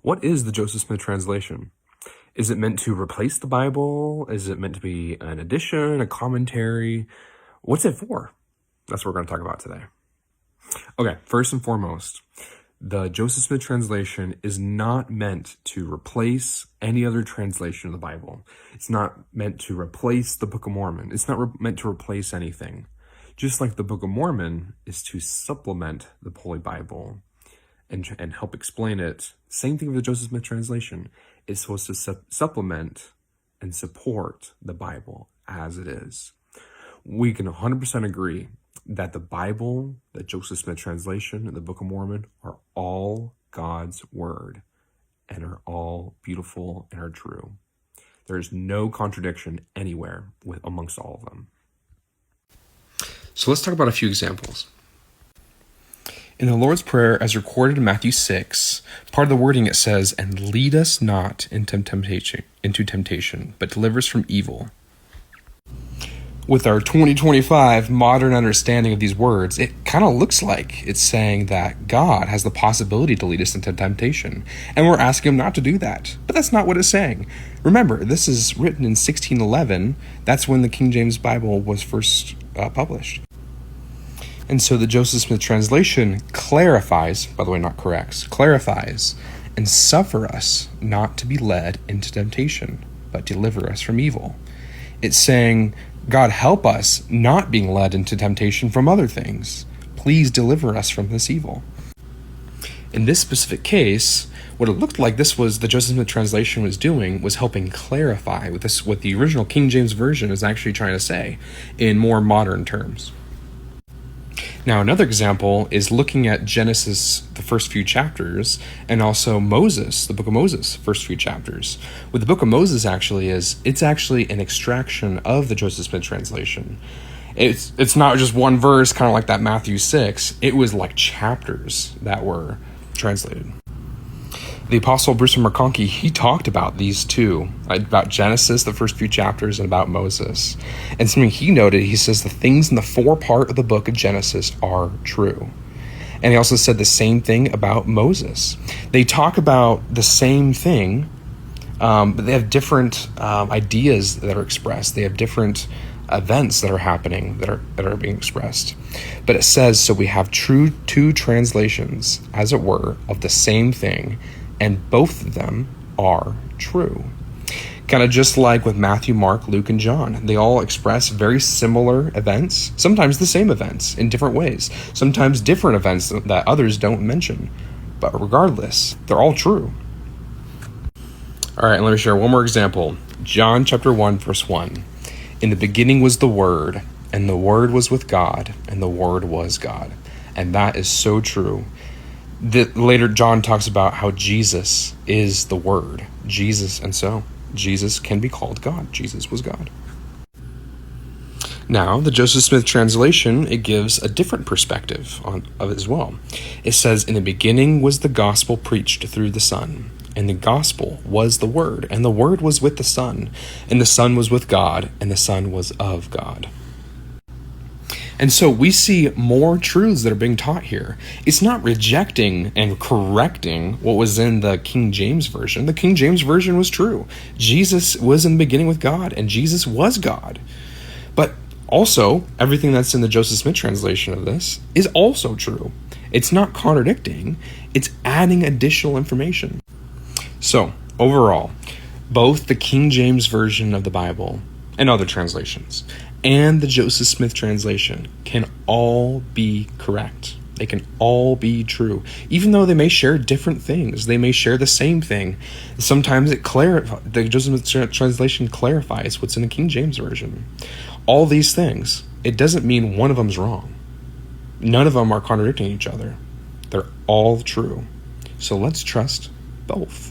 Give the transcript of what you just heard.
What is the Joseph Smith translation? Is it meant to replace the Bible? Is it meant to be an addition, a commentary? What's it for? That's what we're going to talk about today. Okay, first and foremost, the Joseph Smith translation is not meant to replace any other translation of the Bible. It's not meant to replace the Book of Mormon. It's not meant to replace anything. Just like the Book of Mormon is to supplement the Holy Bible and help explain it. Same thing with the Joseph Smith translation. It's supposed to supplement and support the Bible as it is. We can 100% agree that the Bible, the Joseph Smith translation, and the Book of Mormon are all God's word and are all beautiful and are true. There is no contradiction anywhere amongst all of them. So let's talk about a few examples. In the Lord's Prayer, as recorded in Matthew 6, part of the wording it says, "And lead us not into temptation, but deliver us from evil." With our 2025 modern understanding of these words, it kind of looks like it's saying that God has the possibility to lead us into temptation, and we're asking him not to do that. But that's not what it's saying. Remember, this is written in 1611. That's when the King James Bible was first published. And so the Joseph Smith translation clarifies, by the way, not corrects, clarifies, "and suffer us not to be led into temptation, but deliver us from evil." It's saying, God, help us not being led into temptation from other things. Please deliver us from this evil. In this specific case, what it looked like the Joseph Smith translation was doing was helping clarify what the original King James Version is actually trying to say in more modern terms. Now, another example is looking at Genesis, the first few chapters, and also Moses, the book of Moses, first few chapters. What the book of Moses actually is, it's actually an extraction of the Joseph Smith translation. It's not just one verse, kind of like that Matthew 6. It was like chapters that were translated. The Apostle Bruce R McConkie, he talked about these two, about Genesis, the first few chapters, and about Moses. And something he noted, he says the things in the forepart of the book of Genesis are true. And he also said the same thing about Moses. They talk about the same thing, but they have different ideas that are expressed. They have different events that are happening that are being expressed. But it says, so we have two translations, as it were, of the same thing, and both of them are true. Kind of just like with Matthew, Mark, Luke, and John. They all express very similar events, sometimes the same events in different ways, sometimes different events that others don't mention. But regardless, they're all true. All right, let me share one more example. John chapter 1, verse 1. In the beginning was the Word, and the Word was with God, and the Word was God. And that is so true. Later, John talks about how Jesus is the Word. Jesus can be called God. Jesus was God. Now, the Joseph Smith translation, it gives a different perspective of it as well. It says, in the beginning was the gospel preached through the Son, and the gospel was the Word, and the Word was with the Son, and the Son was with God, and the Son was of God. And so we see more truths that are being taught here. It's not rejecting and correcting what was in the King James Version. The King James Version was true. Jesus was in the beginning with God, and Jesus was God. But also, everything that's in the Joseph Smith translation of this is also true. It's not contradicting. It's adding additional information. So, overall, both the King James Version of the Bible and other translations and the Joseph Smith translation can all be correct. They can all be true. Even though they may share different things, they may share the same thing. Sometimes the Joseph Smith translation clarifies what's in the King James Version. All these things, it doesn't mean one of them's wrong. None of them are contradicting each other. They're all true. So let's trust both.